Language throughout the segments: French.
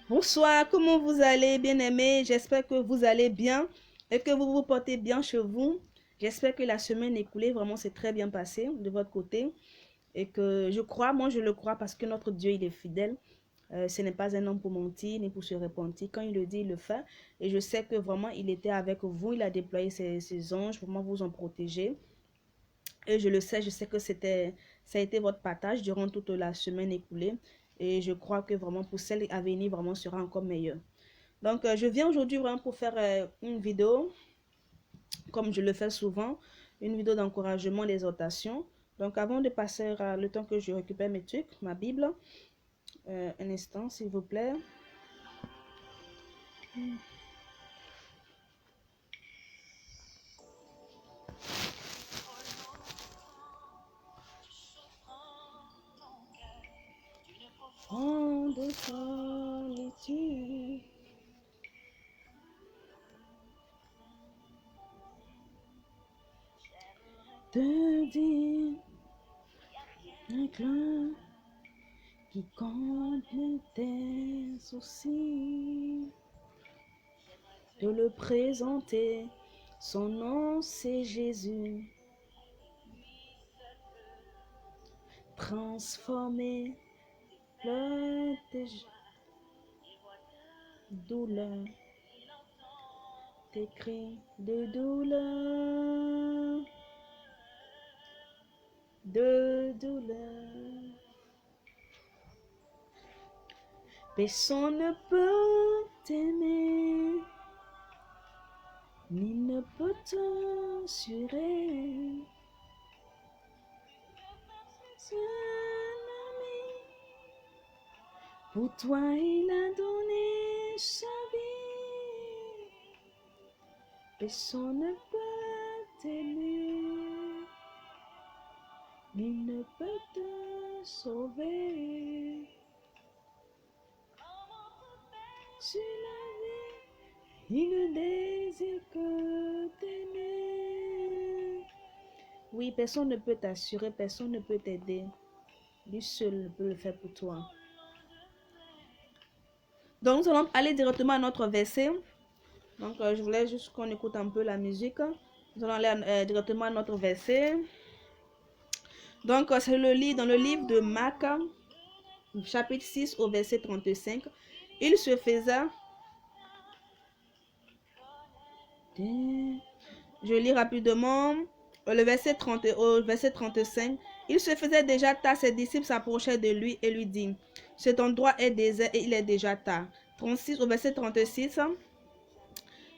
Bonsoir, comment vous allez, bien-aimés? J'espère que vous allez bien et que vous vous portez bien chez vous. J'espère que la semaine écoulée, vraiment, s'est très bien passée de votre côté. Et que je crois, moi je le crois parce que notre Dieu, il est fidèle. Ce n'est pas un homme pour mentir ni pour se repentir. Quand il le dit, il le fait. Et je sais que vraiment, il était avec vous. Il a déployé ses anges pour vraiment vous en protéger. Et je sais que ça a été votre partage durant toute la semaine écoulée. Et je crois que vraiment pour celle à venir, vraiment sera encore meilleure. Donc, je viens aujourd'hui vraiment pour faire une vidéo, comme je le fais souvent, une vidéo d'encouragement, d'exhortation. Donc, avant de passer le temps que je récupère mes trucs, ma Bible, un instant, s'il vous plaît. De solitude. Te dire un clin qui comble tes soucis, de le présenter, son nom c'est Jésus, transformer le tes douleurs, tes cris de douleur, de douleur. Personne ne peut t'aimer, ni ne peut t'assurer. Pour toi, il a donné sa vie. Personne ne peut t'aimer, ni ne peut te sauver. Sur la vie, il ne désire que t'aimer. Oui, personne ne peut t'assurer, personne ne peut t'aider. Lui seul peut le faire pour toi. Donc, nous allons aller directement à notre verset. Donc, je voulais juste qu'on écoute un peu la musique. Nous allons aller directement à notre verset. Donc, c'est dans le livre de Marc, chapitre 6 au verset 35. Il se faisait... Je lis rapidement le verset 30 au verset 35. Il se faisait déjà tard, ses disciples s'approchaient de lui et lui dit, cet endroit est désert et il est déjà tard. 36 au verset 36.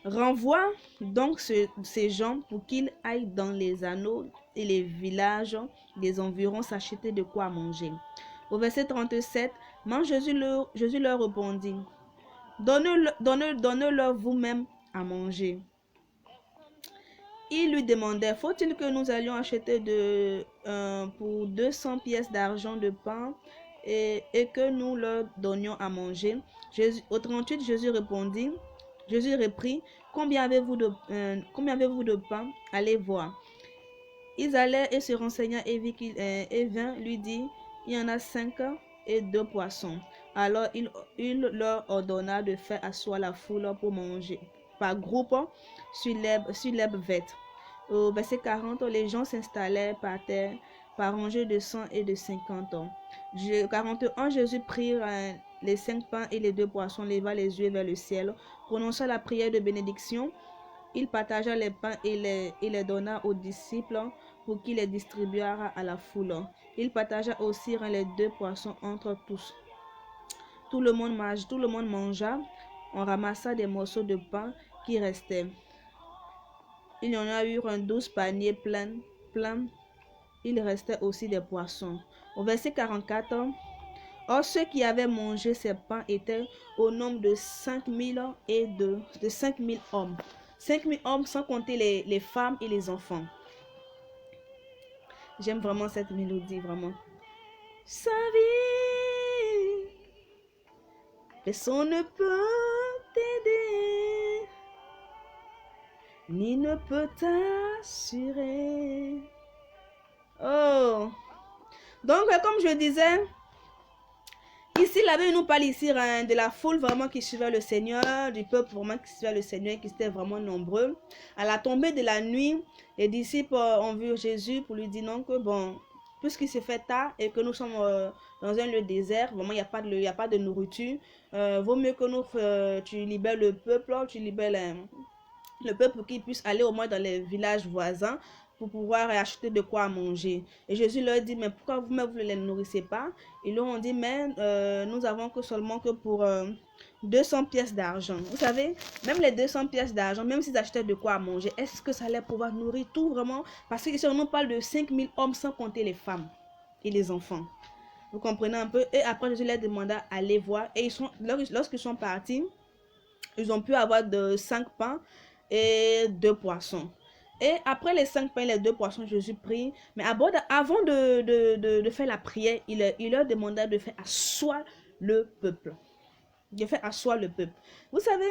Renvoie donc ces gens pour qu'ils aillent dans les anneaux et les villages des environs s'acheter de quoi manger. Au verset 37, Jésus leur répondit, donnez-leur vous-même à manger. Il lui demandait, faut-il que nous allions acheter pour 200 pièces d'argent de pain et que nous leur donnions à manger? Au 38, Jésus reprit, combien avez-vous de pain? Allez voir. Ils allèrent et se renseignèrent et vint lui dit, il y en a 5 et 2 poissons. Alors il leur ordonna de faire asseoir la foule pour manger par groupe sur l'herbe verte. Au verset 40, les gens s'installèrent par terre par rangées de 100 et de 50. 41, Jésus prit les 5 pains et les 2 poissons, leva les yeux vers le ciel, prononça la prière de bénédiction. Il partagea les pains et les donna aux disciples pour qu'ils les distribuèrent à la foule. Il partagea aussi les 2 poissons entre tous. Tout le monde mangea. On ramassa des morceaux de pain qui restaient. Il y en a eu 12 paniers pleins. Il restait aussi des poissons. Au verset 44, or ceux qui avaient mangé ces pains étaient au nombre de 5000 et de 5000 hommes. 5000 hommes sans compter les femmes et les enfants. J'aime vraiment cette mélodie, vraiment. Sa vie, personne ne peut t'aider, ni ne peut t'assurer. Oh! Donc, comme je disais, ici, la Bible nous parle ici de la foule vraiment qui suivait le Seigneur, du peuple vraiment qui suivait le Seigneur, qui étaient vraiment nombreux. À la tombée de la nuit, les disciples ont vu Jésus pour lui dire non que bon, puisqu'il s'est fait tard et que nous sommes dans un lieu désert, vraiment il n'y a pas de nourriture, vaut mieux que tu libères le peuple, tu libères le peuple pour qu'ils puissent aller au moins dans les villages voisins pour pouvoir acheter de quoi manger. Et Jésus leur dit, mais pourquoi vous-même vous ne les nourrissez pas? Ils leur ont dit, mais nous avons que seulement que pour 200 pièces d'argent. Vous savez, même les 200 pièces d'argent, même s'ils achetaient de quoi manger, est-ce que ça allait pouvoir nourrir tout vraiment? Parce qu'ici, on nous parle de 5000 hommes sans compter les femmes et les enfants. Vous comprenez un peu? Et après, Jésus leur demanda d'aller voir. Et lorsqu'ils sont partis, ils ont pu avoir de 5 pains et 2 poissons. Et après les 5 pains et les 2 poissons, Jésus prie. Mais avant de faire la prière, il leur demanda de faire asseoir le peuple. De faire asseoir le peuple. Vous savez,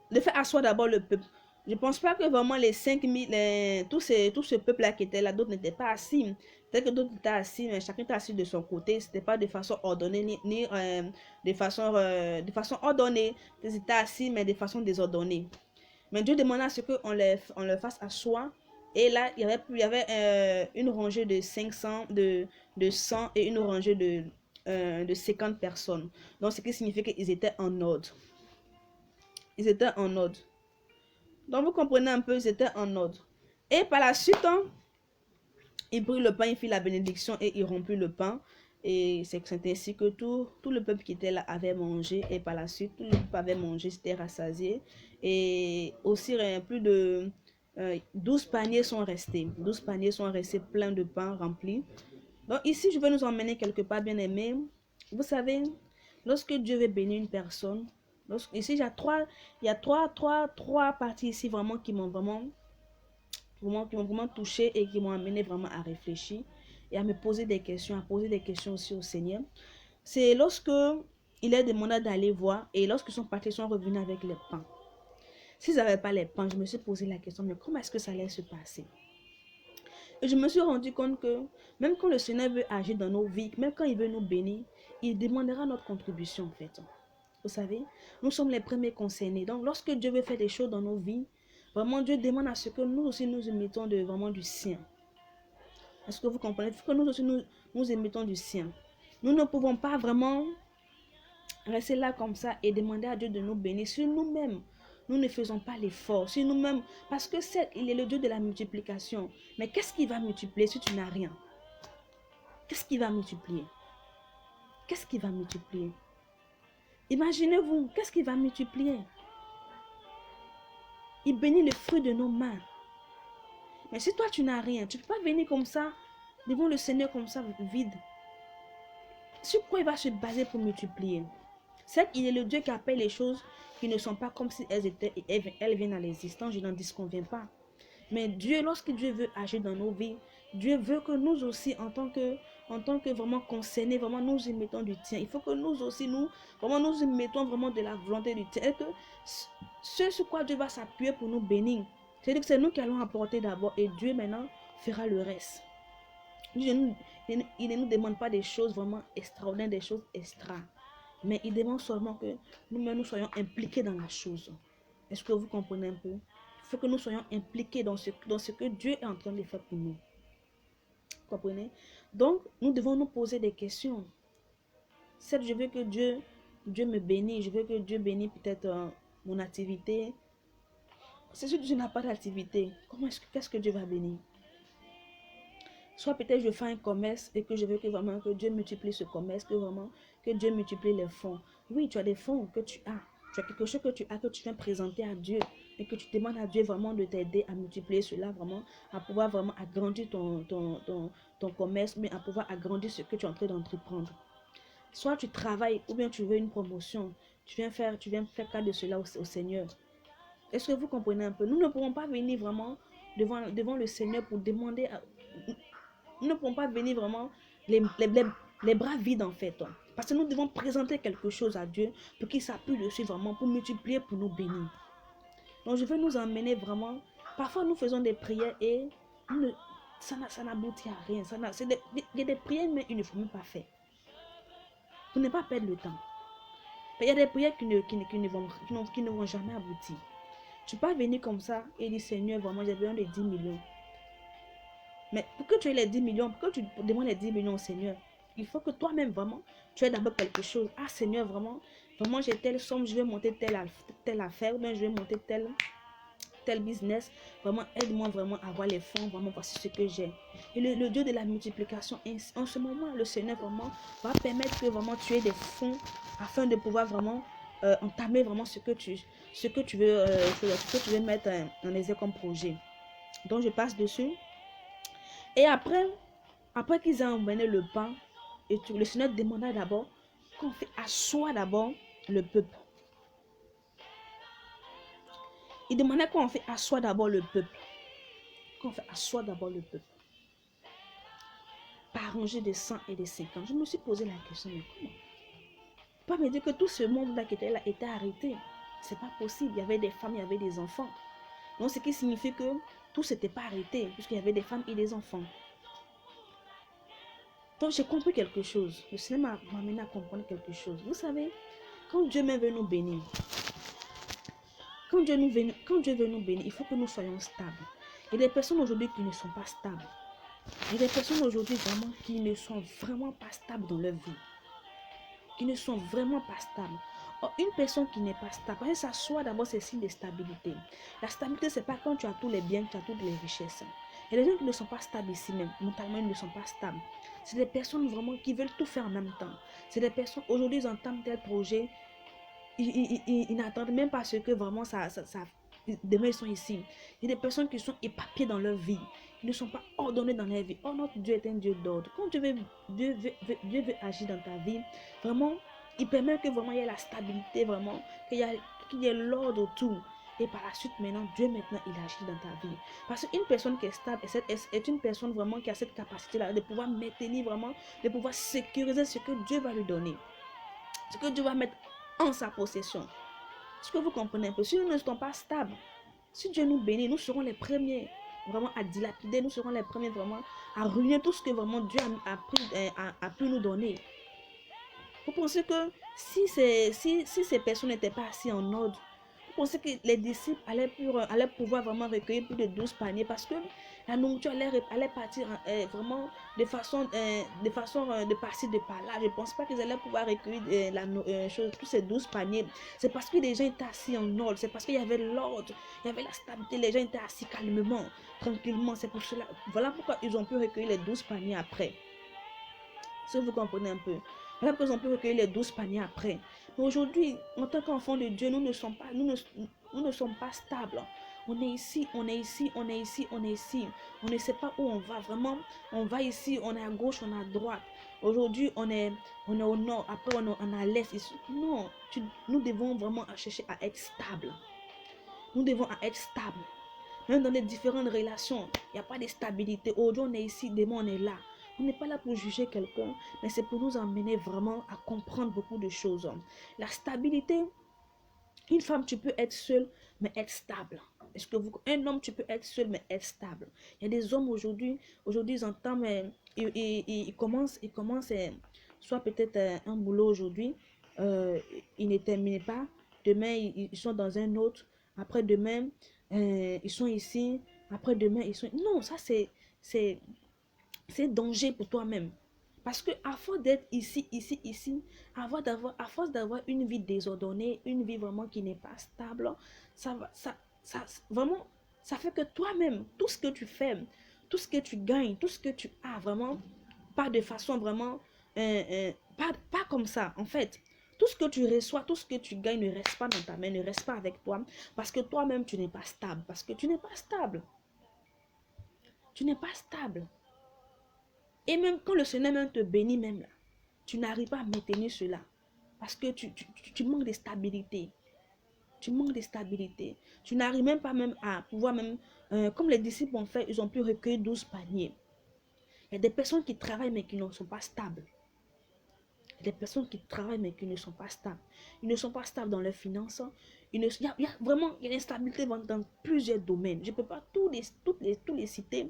de faire asseoir d'abord le peuple. Je ne pense pas que vraiment les 5000, tout ce peuple-là qui était là, d'autres n'étaient pas assis. Peut-être que d'autres étaient assis, mais chacun était assis de son côté. Ce n'était pas de façon ordonnée, ni de façon ordonnée. Ils étaient assis, mais de façon désordonnée. Mais Dieu demandait à ce qu'on le fasse asseoir. Et là, il y avait une rangée de 500, de 100 et une rangée de 50 personnes. Donc, ce qui signifie qu'ils étaient en ordre. Ils étaient en ordre. Donc, vous comprenez un peu, ils étaient en ordre. Et par la suite, il prit le pain, il fit la bénédiction et il rompit le pain. Et c'est ainsi que tout le peuple qui était là avait mangé. Et par la suite, tout le peuple avait mangé, c'était rassasié. Et aussi, plus de 12 paniers sont restés. 12 paniers sont restés pleins de pain remplis. Donc ici, je vais nous emmener quelque part, bien aimé. Vous savez, lorsque Dieu veut bénir une personne, ici, il y a trois parties ici vraiment qui m'ont vraiment touché et qui m'ont amené vraiment à réfléchir et à me poser des questions, à poser des questions aussi au Seigneur. C'est lorsque il est demandé d'aller voir et lorsqu'ils sont partis, ils sont revenus avec les pains. S'ils n'avaient pas les pains, je me suis posé la question, mais comment est-ce que ça allait se passer? Et je me suis rendu compte que même quand le Seigneur veut agir dans nos vies, même quand il veut nous bénir, il demandera notre contribution en fait. Vous savez, nous sommes les premiers concernés. Donc lorsque Dieu veut faire des choses dans nos vies, vraiment Dieu demande à ce que nous aussi nous émettons vraiment du sien. Est-ce que vous comprenez? Il faut que nous aussi nous émettons du sien. Nous ne pouvons pas vraiment rester là comme ça et demander à Dieu de nous bénir si nous-mêmes nous ne faisons pas l'effort, si nous-mêmes, parce que il est le Dieu de la multiplication. Mais qu'est-ce qui va multiplier si tu n'as rien? Qu'est-ce qui va multiplier? Qu'est-ce qui va multiplier? Imaginez-vous, qu'est-ce qui va multiplier? Il bénit le fruit de nos mains. Mais si toi tu n'as rien, tu ne peux pas venir comme ça, devant le Seigneur comme ça, vide. Sur quoi il va se baser pour multiplier? C'est qu'il est le Dieu qui appelle les choses qui ne sont pas comme si elles viennent à l'existence. Je n'en disconviens pas. Mais Dieu, lorsque Dieu veut agir dans nos vies, Dieu veut que nous aussi, en tant que vraiment concernés, vraiment nous y mettons du tien. Il faut que nous aussi, nous y mettons vraiment de la volonté du tien. Et que ce sur quoi Dieu va s'appuyer pour nous bénir, c'est-à-dire que c'est nous qui allons apporter d'abord et Dieu maintenant fera le reste. Il ne nous demande pas des choses vraiment extraordinaires, des choses extra. Mais il demande seulement que nous-mêmes nous soyons impliqués dans la chose. Est-ce que vous comprenez un peu? Il faut que nous soyons impliqués dans ce que Dieu est en train de faire pour nous. Vous comprenez? Donc, nous devons nous poser des questions. Certes, je veux que Dieu me bénisse. Je veux que Dieu bénisse peut-être mon activité. C'est sûr que je n'ai pas d'activité. Qu'est-ce que Dieu va bénir? Soit peut-être je fais un commerce et que je veux que vraiment que Dieu multiplie ce commerce, que Dieu multiplie les fonds. Oui, tu as des fonds que tu as. Tu as quelque chose que tu viens présenter à Dieu et que tu demandes à Dieu vraiment de t'aider à multiplier cela, vraiment, à pouvoir vraiment agrandir ton commerce, mais à pouvoir agrandir ce que tu es en train d'entreprendre. Soit tu travailles ou bien tu veux une promotion, tu viens faire cas de cela au Seigneur. Est-ce que vous comprenez un peu? Nous ne pouvons pas venir vraiment devant le Seigneur pour demander nous ne pouvons pas venir vraiment les bras vides en fait. Parce que nous devons présenter quelque chose à Dieu pour qu'il s'appuie dessus vraiment, pour multiplier, pour nous bénir. Donc je veux nous emmener vraiment. Parfois nous faisons des prières et ça n'aboutit à rien. Il y a des prières mais il ne faut même pas faire. pour ne pas perdre le temps. Il y a des prières qui ne vont jamais aboutir. Tu peux pas venir comme ça et dire Seigneur, vraiment, j'ai besoin de 10 millions. Mais pour que tu aies les 10 millions, pour que tu demandes les 10 millions au Seigneur, il faut que toi-même, vraiment, tu aies d'abord quelque chose. Ah Seigneur, vraiment, vraiment j'ai telle somme, je vais monter telle affaire, ou bien je vais monter tel business. Vraiment, aide-moi vraiment à avoir les fonds, vraiment, voici ce que j'ai. Et le Dieu de la multiplication, en ce moment, le Seigneur, vraiment, va permettre que vraiment tu aies des fonds afin de pouvoir vraiment entamer vraiment ce que tu veux mettre en exergue comme projet. Donc, je passe dessus. Et après qu'ils aient emmené le pain, et tout, le Seigneur demanda d'abord qu'on fait asseoir d'abord le peuple. Il demandait qu'on fait asseoir d'abord le peuple. Qu'on fait asseoir d'abord le peuple. Par rangée de 100 et de 50. Je me suis posé la question, mais comment? Pas me dire que tout ce monde-là qui était là était arrêté. C'est pas possible. Il y avait des femmes, il y avait des enfants. Donc, ce qui signifie que tout s'était pas arrêté, puisqu'il y avait des femmes et des enfants. Donc, j'ai compris quelque chose. Le Seigneur m'a amené à comprendre quelque chose. Vous savez, quand Dieu veut nous bénir, quand Dieu veut nous bénir, il faut que nous soyons stables. Il y a des personnes aujourd'hui qui ne sont pas stables. Il y a des personnes aujourd'hui vraiment qui ne sont vraiment pas stables dans leur vie. Qui ne sont vraiment pas stables. Or, une personne qui n'est pas stable, parce que ça soit d'abord c'est signe de stabilité. La stabilité, c'est pas quand tu as tous les biens, tu as toutes les richesses. Il y a des gens qui ne sont pas stables ici même, mentalement ils ne sont pas stables. C'est des personnes vraiment qui veulent tout faire en même temps. C'est des personnes, aujourd'hui ils entament tel projet, ils n'attendent même pas ce que vraiment demain ils sont ici. Il y a des personnes qui sont éparpillées dans leur vie, qui ne sont pas ordonnées dans leur vie. Oh, notre Dieu est un Dieu d'ordre. Quand Dieu veut agir dans ta vie, vraiment, il permet que vraiment il y ait la stabilité, vraiment, qu'il y ait l'ordre autour. Et par la suite, maintenant, Dieu maintenant, il agit dans ta vie. Parce qu'une personne qui est stable est une personne vraiment qui a cette capacité-là de pouvoir maintenir vraiment, de pouvoir sécuriser ce que Dieu va lui donner. Ce que Dieu va mettre en sa possession. Est-ce que vous comprenez un peu? Si nous ne sommes pas stables, si Dieu nous bénit, nous serons les premiers vraiment à dilapider, nous serons les premiers vraiment à ruiner tout ce que vraiment Dieu a pu nous donner. Vous pensez que si ces personnes n'étaient pas assis en ordre, vous pensez que les disciples allaient pouvoir vraiment recueillir plus de 12 paniers parce que la nourriture allait partir vraiment de façon de par-ci, de par-là. Je ne pense pas qu'ils allaient pouvoir recueillir tous ces 12 paniers. C'est parce que les gens étaient assis en ordre. C'est parce qu'il y avait l'ordre, il y avait la stabilité. Les gens étaient assis calmement, tranquillement. C'est pour cela. Voilà pourquoi ils ont pu recueillir les 12 paniers après. Si vous comprenez un peu. Voilà pourquoi ils ont pu recueillir les 12 paniers après. Mais aujourd'hui, en tant qu'enfants de Dieu, nous ne sommes pas stables. On est ici, on est ici, on est ici, on est ici. On ne sait pas où on va. Vraiment, on va ici, on est à gauche, on est à droite. Aujourd'hui, on est au nord, après on est à l'est. Non, nous devons vraiment chercher à être stables. Nous devons être stables. Même dans les différentes relations, il n'y a pas de stabilité. Aujourd'hui, on est ici, demain, on est là. On n'est pas là pour juger quelqu'un, mais c'est pour nous emmener vraiment à comprendre beaucoup de choses. La stabilité, une femme, tu peux être seule, mais être stable. Un homme, tu peux être seul, mais être stable. Il y a des hommes aujourd'hui, ils entament, ils commencent, soit peut-être un boulot aujourd'hui, ils ne terminent pas. Demain, ils sont dans un autre. Après-demain, ils sont ici. Après-demain, ils sont... Non, ça, c'est danger pour toi-même. Parce que à force d'être ici, à force d'avoir une vie désordonnée, une vie vraiment qui n'est pas stable, vraiment, ça fait que toi-même, tout ce que tu fais, tout ce que tu gagnes, tout ce que tu as, vraiment, pas de façon vraiment, pas comme ça, en fait. Tout ce que tu reçois, tout ce que tu gagnes ne reste pas dans ta main, ne reste pas avec toi, parce que toi-même, tu n'es pas stable, parce que tu n'es pas stable. Tu n'es pas stable. Et même quand le Seigneur même te bénit même là, tu n'arrives pas à maintenir cela. Parce que tu manques de stabilité. Tu manques de stabilité. Tu n'arrives même pas même à pouvoir même, comme les disciples ont fait, ils ont pu recueillir 12 paniers. Il y a des personnes qui travaillent mais qui ne sont pas stables. Il y a des personnes qui travaillent mais qui ne sont pas stables. Ils ne sont pas stables dans leurs finances. Il y a vraiment une instabilité dans plusieurs domaines. Je ne peux pas tous les citer.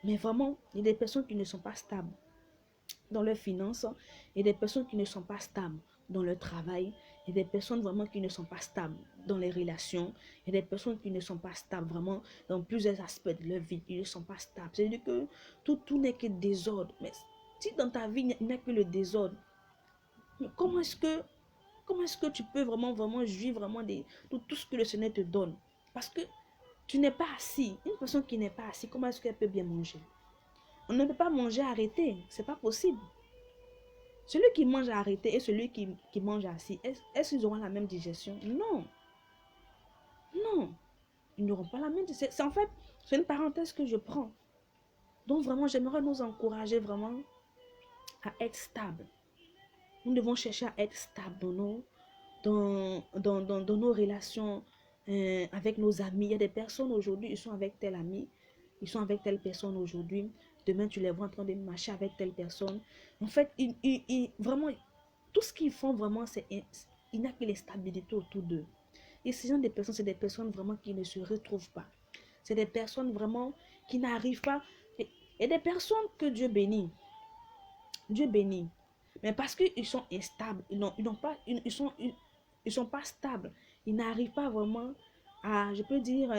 Mais vraiment, il y a des personnes qui ne sont pas stables. dans leurs finances, et des personnes qui ne sont pas stables dans leur travail, et des personnes vraiment qui ne sont pas stables dans les relations, et des personnes qui ne sont pas stables vraiment dans plusieurs aspects de leur vie, qui ne sont pas stables. C'est-à-dire que tout n'est que désordre. Mais si dans ta vie, il n'y a que le désordre, comment est-ce que tu peux vraiment jouir vraiment de tout ce que le Seigneur te donne? Parce que tu n'es pas assis. Une personne qui n'est pas assise, comment est-ce qu'elle peut bien manger? On ne peut pas manger arrêté. C'est pas possible. Celui qui mange arrêté et celui qui mange assis, est-ce qu'ils auront la même digestion? Non. Non. Ils n'auront pas la même digestion. C'est en fait, c'est une parenthèse que je prends. Donc vraiment, j'aimerais nous encourager vraiment à être stable. Nous devons chercher à être stable dans nos relations avec nos amis. Il y a des personnes aujourd'hui, ils sont avec tel ami, ils sont avec telle personne aujourd'hui. Demain, tu les vois en train de marcher avec telle personne. En fait, vraiment, tout ce qu'ils font vraiment, il n'y a que l'instabilité autour d'eux. Et ces gens de personnes, c'est des personnes vraiment qui ne se retrouvent pas. C'est des personnes vraiment qui n'arrivent pas. Et des personnes que Dieu bénit. Dieu bénit. Mais parce qu'ils sont instables, ils sont pas stables. Ils n'arrivent pas vraiment à, je peux dire,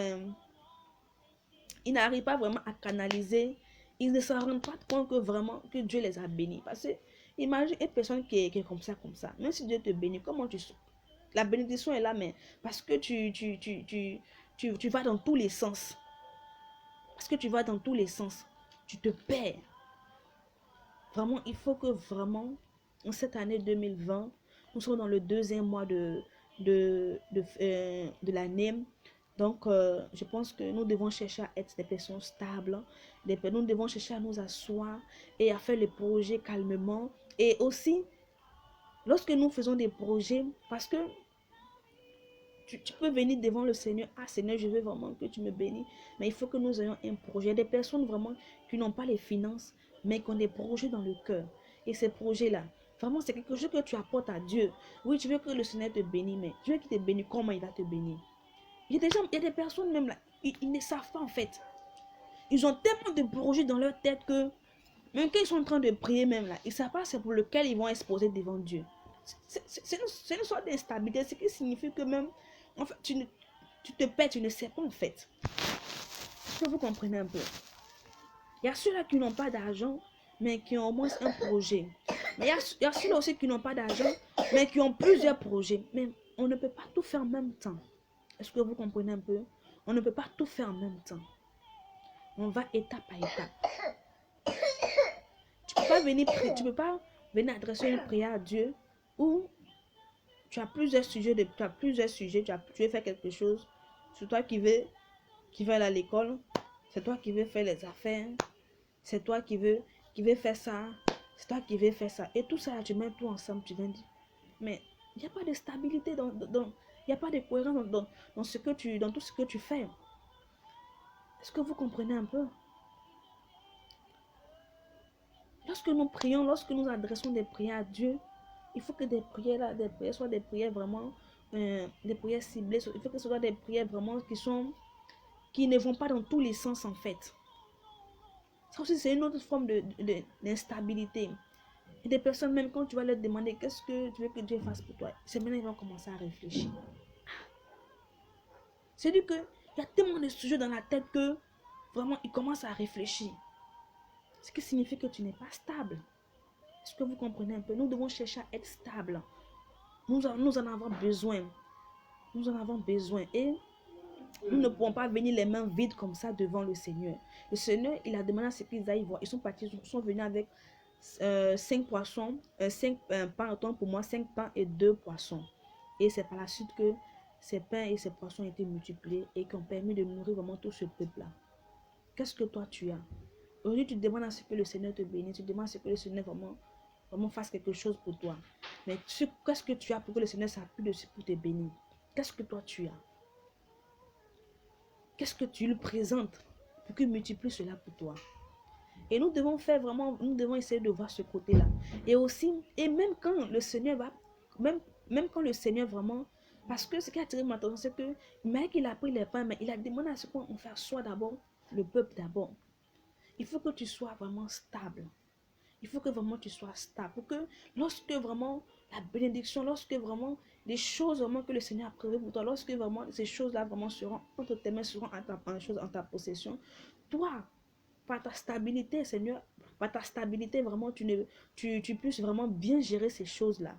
ils n'arrivent pas vraiment à canaliser. Ils ne se rendent pas compte que vraiment que Dieu les a bénis. Parce que imagine une personne qui est comme ça, comme ça. Même si Dieu te bénit, comment tu sais? La bénédiction est là, mais parce que tu vas dans tous les sens. Parce que tu vas dans tous les sens. Tu te perds. Vraiment, il faut que vraiment, en cette année 2020, nous sommes dans le deuxième mois de l'année. Donc, je pense que nous devons chercher à être des personnes stables. Nous devons chercher à nous asseoir et à faire les projets calmement. Et aussi, lorsque nous faisons des projets, parce que tu peux venir devant le Seigneur. Ah Seigneur, je veux vraiment que tu me bénis. Mais il faut que nous ayons un projet. Des personnes vraiment qui n'ont pas les finances, mais qui ont des projets dans le cœur. Et ces projets-là, vraiment, c'est quelque chose que tu apportes à Dieu. Oui, tu veux que le Seigneur te bénisse, mais Dieu qui te bénit, comment il va te bénir? Il y a des gens, il y a des personnes même là, ils ne savent pas en fait. Ils ont tellement de projets dans leur tête que, même quand ils sont en train de prier même là, ils ne savent pas c'est pour lequel ils vont exposer devant Dieu. C'est une sorte d'instabilité, ce qui signifie que même, en fait, tu te perds, tu ne sais pas en fait. Est-ce que vous comprenez un peu? Il y a ceux-là qui n'ont pas d'argent, mais qui ont au moins un projet. Mais il y a ceux-là aussi qui n'ont pas d'argent, mais qui ont plusieurs projets. Mais on ne peut pas tout faire en même temps. Est-ce que vous comprenez un peu? On ne peut pas tout faire en même temps. On va étape à étape. Tu peux pas venir adresser une prière à Dieu où tu as plusieurs sujets, tu veux faire quelque chose. C'est toi qui veux aller à l'école, c'est toi qui veux faire les affaires, c'est toi qui veux faire ça, c'est toi qui veux faire ça. Et tout ça, tu mets tout ensemble, tu viens dire, mais il n'y a pas de stabilité il n'y a pas de cohérence dans tout ce que tu fais. Est-ce que vous comprenez un peu? Lorsque nous prions, lorsque nous adressons des prières à Dieu, il faut que des prières soient des prières vraiment, des prières ciblées. Il faut que ce soit des prières vraiment qui ne vont pas dans tous les sens en fait. Ça aussi, c'est une autre forme d'instabilité. Et des personnes, même quand tu vas leur demander qu'est-ce que tu veux que Dieu fasse pour toi, c'est maintenant qu'ils vont commencer à réfléchir. C'est-à-dire qu'il y a tellement de sujets dans la tête que vraiment, ils commencent à réfléchir. Ce qui signifie que tu n'es pas stable. Est-ce que vous comprenez un peu? Nous devons chercher à être stable. Nous en avons besoin. Nous en avons besoin. Et nous ne pouvons pas venir les mains vides comme ça devant le Seigneur. Le Seigneur, il a demandé à ce qu'ils aillent voir. Ils sont partis, ils sont venus avec 5 poissons, 5 pains, autant pour moi, 5 pains et 2 poissons. Et c'est par la suite que ces pains et ces poissons ont été multipliés et qui ont permis de nourrir vraiment tout ce peuple-là. Qu'est-ce que toi tu as? Aujourd'hui, tu demandes à ce que le Seigneur te bénisse, tu demandes à ce que le Seigneur vraiment fasse quelque chose pour toi. Mais qu'est-ce que tu as pour que le Seigneur s'appuie dessus pour te bénir? Qu'est-ce que toi tu as? Qu'est-ce que tu lui présentes pour qu'il multiplie cela pour toi? Et nous devons essayer de voir ce côté-là. Et aussi, et même quand le Seigneur même quand le Seigneur vraiment, parce que ce qui a attiré mon attention, c'est que, mais qu'il a pris les pains, mais il a demandé à ce qu'on fasse soit d'abord le peuple d'abord. Il faut que tu sois vraiment stable. Il faut que vraiment tu sois stable. Pour que lorsque vraiment la bénédiction, lorsque vraiment les choses vraiment que le Seigneur a prévues pour toi, lorsque vraiment ces choses-là vraiment seront entre tes mains, seront en ta possession, toi, par ta stabilité, Seigneur, par ta stabilité, vraiment, tu puisses vraiment bien gérer ces choses-là.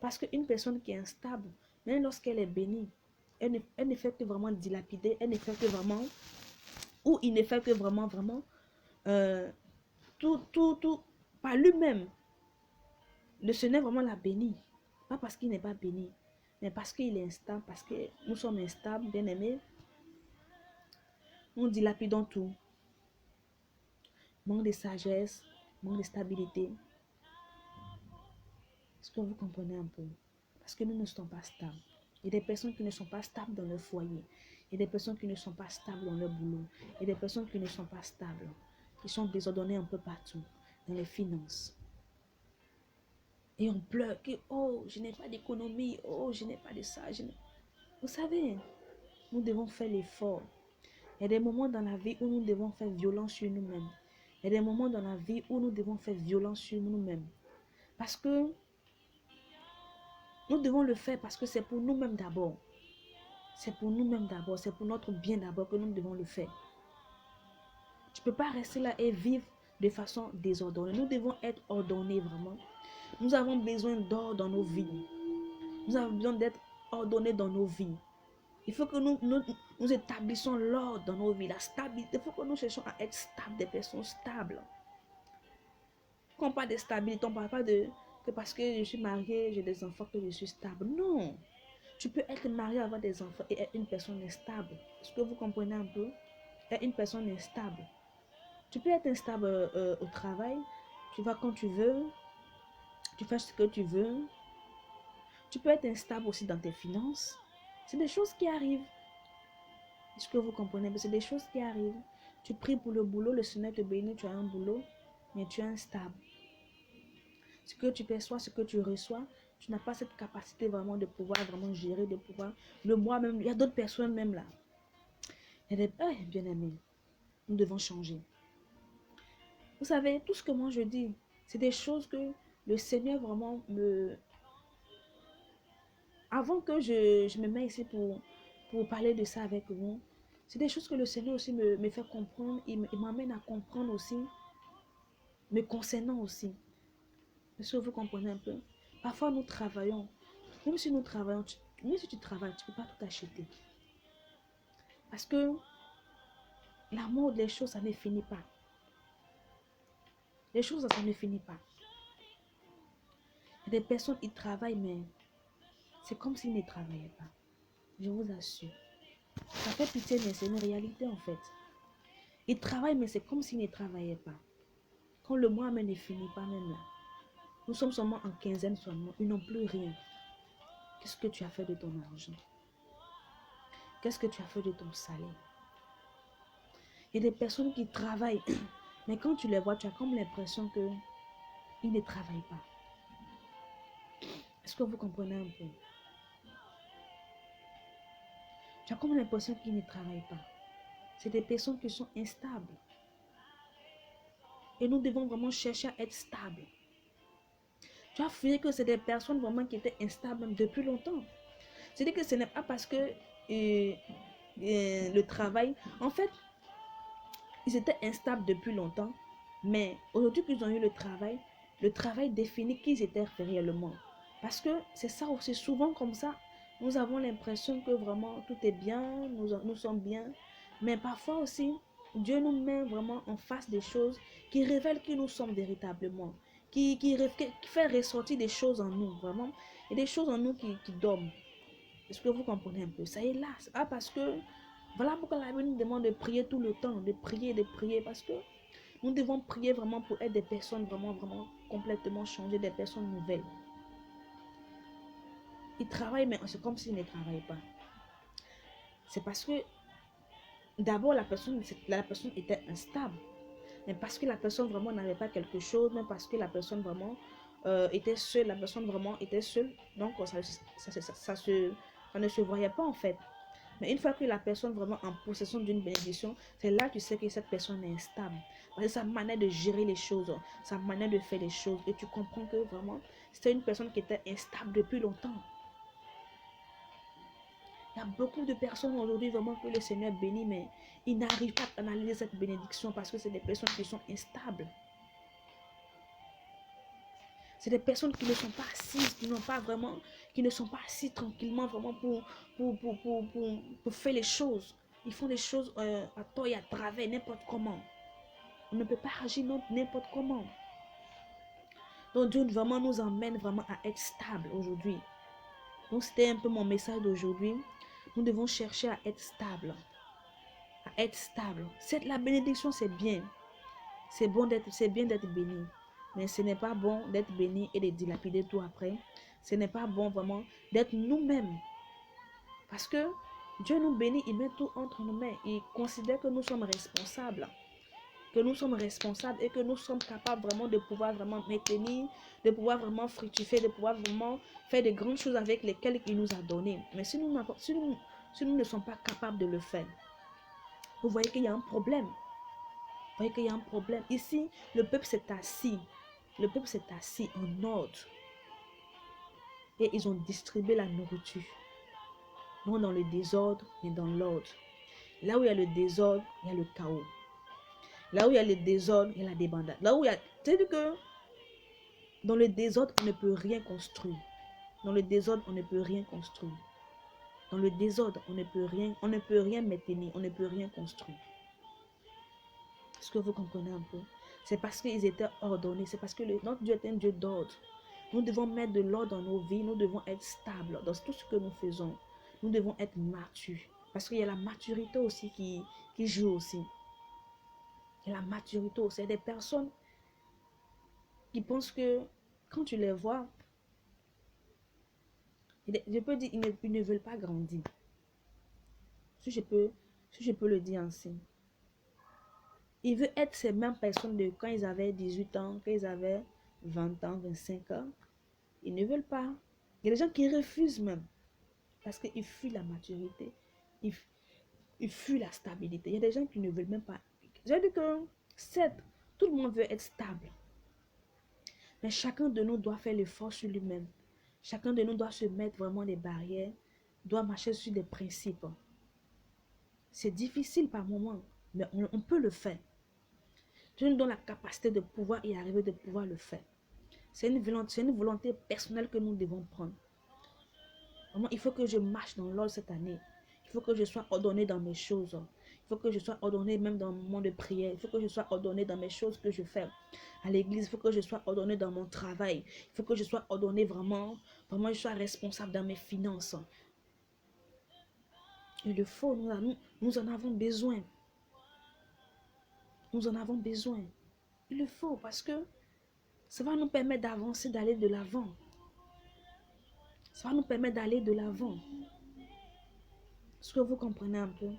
Parce qu'une personne qui est instable, même lorsqu'elle est bénie, elle ne fait que vraiment dilapider, elle ne fait que vraiment, ou il ne fait que vraiment, euh, tout, par lui-même. Le Seigneur vraiment l'a béni. Pas parce qu'il n'est pas béni, mais parce qu'il est instable, parce que nous sommes instables, bien aimés. Nous dilapidons tout. Manque de sagesse, manque de stabilité. Est-ce que vous comprenez un peu? Parce que nous ne sommes pas stables. Il y a des personnes qui ne sont pas stables dans leur foyer. Il y a des personnes qui ne sont pas stables dans leur boulot. Il y a des personnes qui ne sont pas stables. Qui sont désordonnées un peu partout. Dans les finances. Et on pleure que, oh, je n'ai pas d'économie. Oh, je n'ai pas de ça. Vous savez, nous devons faire l'effort. Il y a des moments dans la vie où nous devons faire violence sur nous-mêmes. Il y a des moments dans la vie où nous devons faire violence sur nous-mêmes. Parce que nous devons le faire parce que c'est pour nous-mêmes d'abord. C'est pour nous-mêmes d'abord. C'est pour notre bien d'abord que nous devons le faire. Tu ne peux pas rester là et vivre de façon désordonnée. Nous devons être ordonnés vraiment. Nous avons besoin d'ordre dans nos vies. Nous avons besoin d'être ordonnés dans nos vies. Il faut que nous établissons l'ordre dans nos vies, la stabilité. Il faut que nous cherchions à être stables, des personnes stables. Quand on parle de stabilité, on ne parle pas de que parce que je suis mariée, j'ai des enfants que je suis stable. Non. Tu peux être marié, avoir des enfants et être une personne instable. Est-ce que vous comprenez un peu? Être une personne instable. Tu peux être instable au travail. Tu vas quand tu veux. Tu fais ce que tu veux. Tu peux être instable aussi dans tes finances. C'est des choses qui arrivent. Est-ce que vous comprenez? C'est des choses qui arrivent. Tu pries pour le boulot, le Seigneur te bénit, tu as un boulot, mais tu es instable. Ce que tu perçois, ce que tu reçois, tu n'as pas cette capacité vraiment de pouvoir vraiment gérer, de pouvoir le moi même. Il y a d'autres personnes même là. Il y a des bien-aimés. Nous devons changer. Vous savez, tout ce que moi je dis, c'est des choses que le Seigneur vraiment me... Avant que je me mette ici pour parler de ça avec vous, c'est des choses que le Seigneur aussi me fait comprendre. Il m'amène à comprendre aussi, me concernant aussi. Est-ce que vous comprenez un peu? Parfois nous travaillons. Même si nous travaillons, même si tu travailles, tu ne peux pas tout acheter. Parce que l'amour des choses, ça ne finit pas. Les choses, ça ne finit pas. Il y a des personnes qui travaillent, mais c'est comme s'ils ne travaillaient pas. Je vous assure. Ça fait pitié, mais c'est une réalité en fait. Ils travaillent, mais c'est comme s'ils ne travaillaient pas. Quand le mois même ne finit pas même là. Nous sommes seulement en quinzaine seulement. Ils n'ont plus rien. Qu'est-ce que tu as fait de ton argent? Qu'est-ce que tu as fait de ton salaire? Il y a des personnes qui travaillent, mais quand tu les vois, tu as comme l'impression qu'ils ne travaillent pas. Est-ce que vous comprenez un peu? Tu as comme l'impression qu'ils ne travaillent pas. C'est des personnes qui sont instables. Et nous devons vraiment chercher à être stables. Tu as vu que c'est des personnes vraiment qui étaient instables même depuis longtemps. C'est-à-dire que ce n'est pas parce que le travail... En fait, ils étaient instables depuis longtemps. Mais aujourd'hui qu'ils ont eu le travail définit qui ils étaient réellement. Parce que c'est ça aussi, souvent comme ça, nous avons l'impression que vraiment tout est bien, nous sommes bien. Mais parfois aussi, Dieu nous met vraiment en face des choses qui révèlent qui nous sommes véritablement. Qui fait ressortir des choses en nous, vraiment. Et des choses en nous qui dorment. Est-ce que vous comprenez un peu? Ça est là. Parce que, voilà pourquoi la Bible nous demande de prier tout le temps, de prier, parce que nous devons prier vraiment pour être des personnes vraiment complètement changées, des personnes nouvelles. Ils travaillent, mais c'est comme s'ils ne travaillaient pas. C'est parce que d'abord la personne était instable. Mais parce que la personne vraiment n'avait pas quelque chose, mais parce que la personne vraiment était seule, donc ça ne se voyait pas en fait. Mais une fois que la personne vraiment en possession d'une bénédiction, c'est là que tu sais que cette personne est instable. Parce que sa manière de gérer les choses, sa manière de faire les choses, et tu comprends que vraiment, c'était une personne qui était instable depuis longtemps. Il y a beaucoup de personnes aujourd'hui vraiment que le Seigneur bénit, mais ils n'arrivent pas à analyser cette bénédiction parce que c'est des personnes qui sont instables. C'est des personnes qui ne sont pas assises, qui ne sont pas assises tranquillement vraiment pour faire les choses. Ils font des choses à tort et à travers, n'importe comment. On ne peut pas agir n'importe comment. Donc Dieu vraiment nous emmène vraiment à être stable aujourd'hui. Donc c'était un peu mon message d'aujourd'hui. Nous devons chercher à être stable. À être stable. La bénédiction, c'est bien. C'est bien d'être béni. Mais ce n'est pas bon d'être béni et de dilapider tout après. Ce n'est pas bon vraiment d'être nous-mêmes. Parce que Dieu nous bénit, il met tout entre nos mains. Il considère que nous sommes responsables. Que nous sommes responsables et que nous sommes capables vraiment de pouvoir vraiment maintenir, de pouvoir vraiment fructifier, de pouvoir vraiment faire de grandes choses avec lesquelles il nous a donné. Mais si nous ne sommes pas capables de le faire, vous voyez qu'il y a un problème. Vous voyez qu'il y a un problème. Ici, le peuple s'est assis. Le peuple s'est assis en ordre. Et ils ont distribué la nourriture. Non dans le désordre, mais dans l'ordre. Là où il y a le désordre, il y a le chaos. Là où il y a le désordre, il y a la débandade. Là où il y a... C'est-à-dire que dans le désordre, on ne peut rien construire. Dans le désordre, on ne peut rien construire. Dans le désordre, on ne peut rien maintenir, on ne peut rien construire. Est-ce que vous comprenez un peu? C'est parce qu'ils étaient ordonnés, c'est parce que notre Dieu est un Dieu d'ordre. Nous devons mettre de l'ordre dans nos vies, nous devons être stables dans tout ce que nous faisons. Nous devons être matures. Parce qu'il y a la maturité aussi qui joue aussi. Il y a la maturité aussi. Il y a des personnes qui pensent que quand tu les vois, je peux dire ils ne veulent pas grandir. Si je peux le dire ainsi. Ils veulent être ces mêmes personnes de quand ils avaient 18 ans, quand ils avaient 20 ans, 25 ans. Ils ne veulent pas. Il y a des gens qui refusent même. Parce qu'ils fuient la maturité. Ils fuient la stabilité. Il y a des gens qui ne veulent même pas. J'ai dit que, certes, tout le monde veut être stable. Mais chacun de nous doit faire l'effort sur lui-même. Chacun de nous doit se mettre vraiment des barrières, doit marcher sur des principes. C'est difficile par moments, mais on peut le faire. Dieu nous donne la capacité de pouvoir y arriver, de pouvoir le faire. C'est une volonté personnelle que nous devons prendre. Vraiment, il faut que je marche dans l'ordre cette année. Il faut que je sois ordonné dans mes choses. Il faut que je sois ordonné même dans mon moment de prière. Il faut que je sois ordonné dans mes choses que je fais à l'église. Il faut que je sois ordonné dans mon travail. Il faut que je sois ordonné vraiment je sois responsable dans mes finances. Il le faut, nous en avons besoin. Nous en avons besoin. Il le faut parce que ça va nous permettre d'avancer, d'aller de l'avant. Ça va nous permettre d'aller de l'avant. Est-ce que vous comprenez un peu?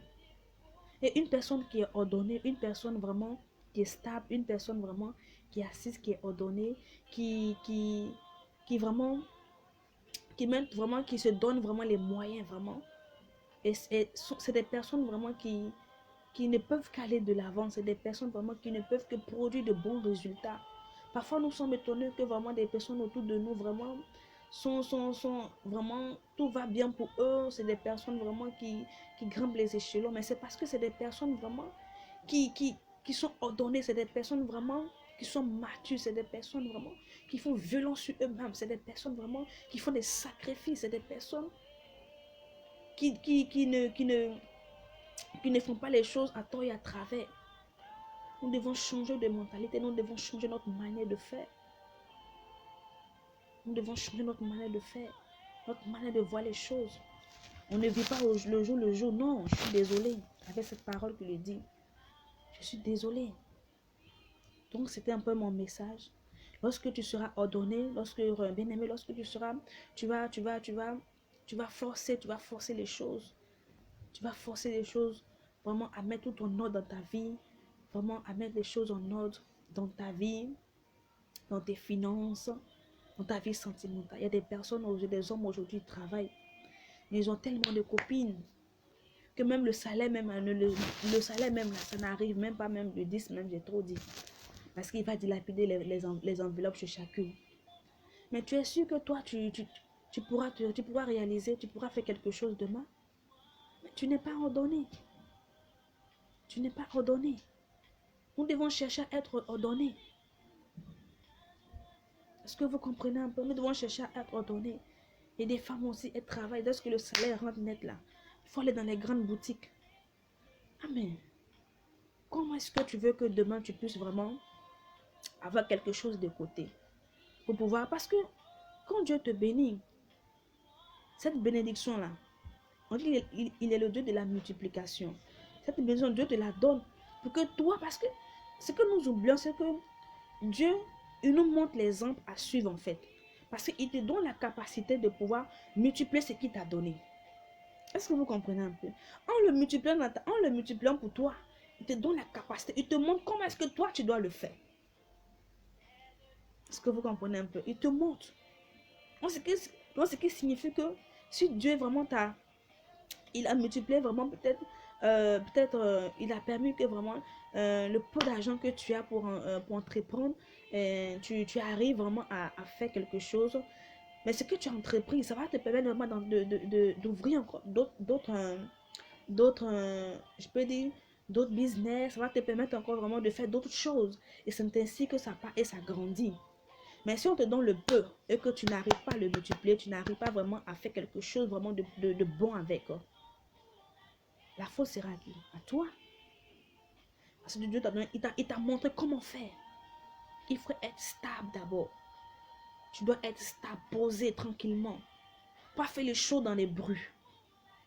Et une personne qui est ordonnée, une personne vraiment qui est stable, une personne vraiment qui est assise, qui est ordonnée, qui vraiment, qui se donne vraiment les moyens vraiment. Et c'est des personnes vraiment qui ne peuvent qu'aller de l'avant. C'est des personnes vraiment qui ne peuvent que produire de bons résultats. Parfois, nous sommes étonnés que vraiment des personnes autour de nous vraiment sont vraiment, tout va bien pour eux. C'est des personnes vraiment qui grimpent les échelons. Mais c'est parce que c'est des personnes vraiment qui sont ordonnées. C'est des personnes vraiment qui sont matures. C'est des personnes vraiment qui font violence sur eux-mêmes. C'est des personnes vraiment qui font des sacrifices. C'est des personnes qui ne font pas les choses à tort et à travers. Nous devons changer de mentalité, nous devons changer notre manière de faire. Nous devons changer notre manière de faire, notre manière de voir les choses. On ne vit pas le jour. Non, je suis désolée avec cette parole qui le dit. Je suis désolée. Donc c'était un peu mon message. Lorsque tu seras ordonné, bien aimé, lorsque tu vas forcer les choses. Tu vas forcer les choses vraiment à mettre tout en ordre dans ta vie, vraiment à mettre les choses en ordre dans ta vie, dans tes finances, dans ta vie sentimentale. Il y a des personnes, des hommes aujourd'hui qui travaillent, mais ils ont tellement de copines. que même le salaire, même, le salaire même, là, ça n'arrive même pas, même de 10, même j'ai trop dit. Parce qu'il va dilapider les enveloppes chez chacune. Mais tu es sûr que toi, tu pourras réaliser, tu pourras faire quelque chose demain. Mais tu n'es pas ordonné. Tu n'es pas ordonné. Nous devons chercher à être ordonnés. Est-ce que vous comprenez un peu? Nous devons chercher à être ordonnés. Et des femmes aussi, elles travaillent. Lorsque le salaire rentre net là, il faut aller dans les grandes boutiques. Amen. Comment est-ce que tu veux que demain tu puisses vraiment avoir quelque chose de côté? Pour pouvoir, parce que quand Dieu te bénit, cette bénédiction-là, on dit qu'il est le Dieu de la multiplication. Cette bénédiction, Dieu te la donne pour que toi, parce que ce que nous oublions, c'est que Dieu, il nous montre l'exemple à suivre en fait. Parce qu'il te donne la capacité de pouvoir multiplier ce qu'il t'a donné. Est-ce que vous comprenez un peu? En le multipliant pour toi, il te donne la capacité. Il te montre comment est-ce que toi, tu dois le faire. Est-ce que vous comprenez un peu? Il te montre. Donc, ce qui signifie que si Dieu vraiment il a multiplié vraiment peut-être, il a permis que vraiment le peu d'argent que tu as pour entreprendre, tu arrives vraiment à faire quelque chose. Mais ce que tu as entrepris, ça va te permettre vraiment d'ouvrir encore je peux dire, d'autres business. Ça va te permettre encore vraiment de faire d'autres choses. Et c'est ainsi que ça part et ça grandit. Mais si on te donne le peu et que tu n'arrives pas à le multiplier, tu n'arrives pas vraiment à faire quelque chose vraiment de bon avec, la faute sera à qui? À toi. Parce que Dieu t'a donné, il t'a montré comment faire. Il faut être stable d'abord. Tu dois être stable, posé tranquillement. Pas faire les choses dans les bruits.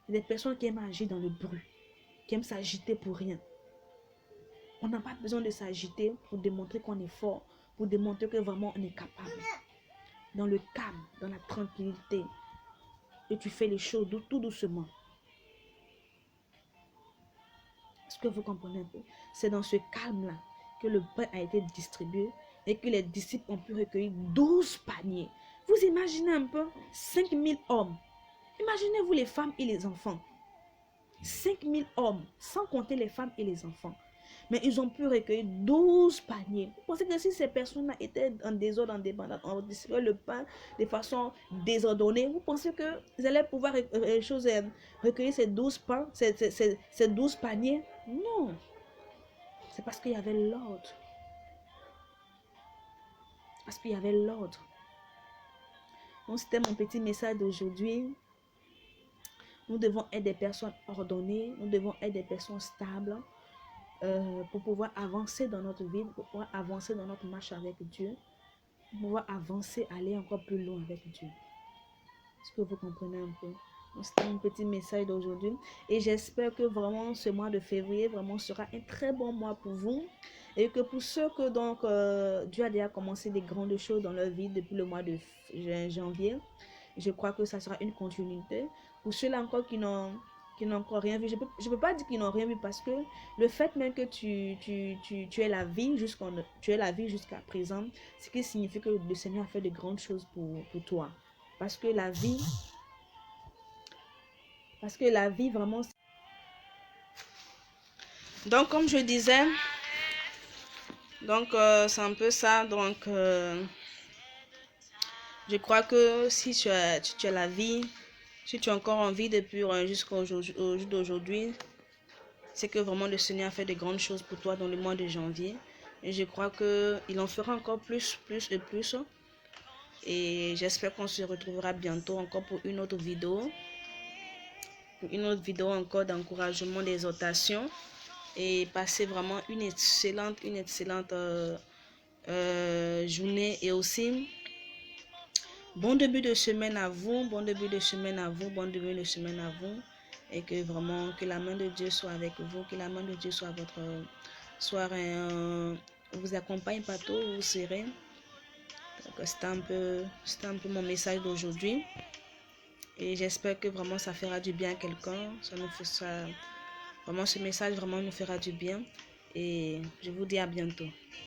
Il y a des personnes qui aiment agir dans le bruit, qui aiment s'agiter pour rien. On n'a pas besoin de s'agiter pour démontrer qu'on est fort, pour démontrer que vraiment on est capable. Dans le calme, dans la tranquillité. Et tu fais les choses tout doucement. Est-ce que vous comprenez un peu? C'est dans ce calme-là que le pain a été distribué et que les disciples ont pu recueillir 12 paniers. Vous imaginez un peu 5000 hommes. Imaginez-vous les femmes et les enfants. 5000 hommes, sans compter les femmes et les enfants. Mais ils ont pu recueillir 12 paniers. Vous pensez que si ces personnes-là étaient en désordre, en débandade, on distribuait le pain de façon désordonnée, vous pensez qu'ils allaient pouvoir recueillir ces 12 pains, ces 12 paniers? Non. C'est parce qu'il y avait l'ordre. Parce qu'il y avait l'ordre. Donc, c'était mon petit message d'aujourd'hui. Nous devons être des personnes ordonnées. Nous devons être des personnes stables. Pour pouvoir avancer dans notre vie, pour pouvoir avancer dans notre marche avec Dieu, pour pouvoir avancer, aller encore plus loin avec Dieu. Est-ce que vous comprenez un peu? C'était un petit message d'aujourd'hui et j'espère que vraiment ce mois de février vraiment sera un très bon mois pour vous et que pour ceux que donc Dieu a déjà commencé des grandes choses dans leur vie depuis le mois de janvier, je crois que ça sera une continuité. Pour ceux-là encore qui n'ont encore rien vu, je peux pas dire qu'ils n'ont rien vu parce que le fait même que tu aies la vie jusqu'à présent, ce qui signifie que le Seigneur a fait de grandes choses pour toi. Parce que la vie vraiment... Donc comme je disais, donc c'est un peu ça. Donc je crois que si tu as la vie, si tu as encore envie depuis jusqu'au jour d'aujourd'hui, c'est que vraiment le Seigneur a fait de grandes choses pour toi dans le mois de janvier. Et je crois qu'il en fera encore plus et plus. Et j'espère qu'on se retrouvera bientôt encore pour une autre vidéo. Une autre vidéo encore d'encouragement, d'exhortation. Et passer vraiment une excellente journée. Et aussi, bon début de semaine à vous. Bon début de semaine à vous. Bon début de semaine à vous. Et que vraiment, que la main de Dieu soit avec vous. Que la main de Dieu soit à votre soirée. Vous accompagne partout où vous serez. C'était un peu mon message d'aujourd'hui. Et j'espère que vraiment ça fera du bien à quelqu'un. Vraiment ce message vraiment nous fera du bien. Et je vous dis à bientôt.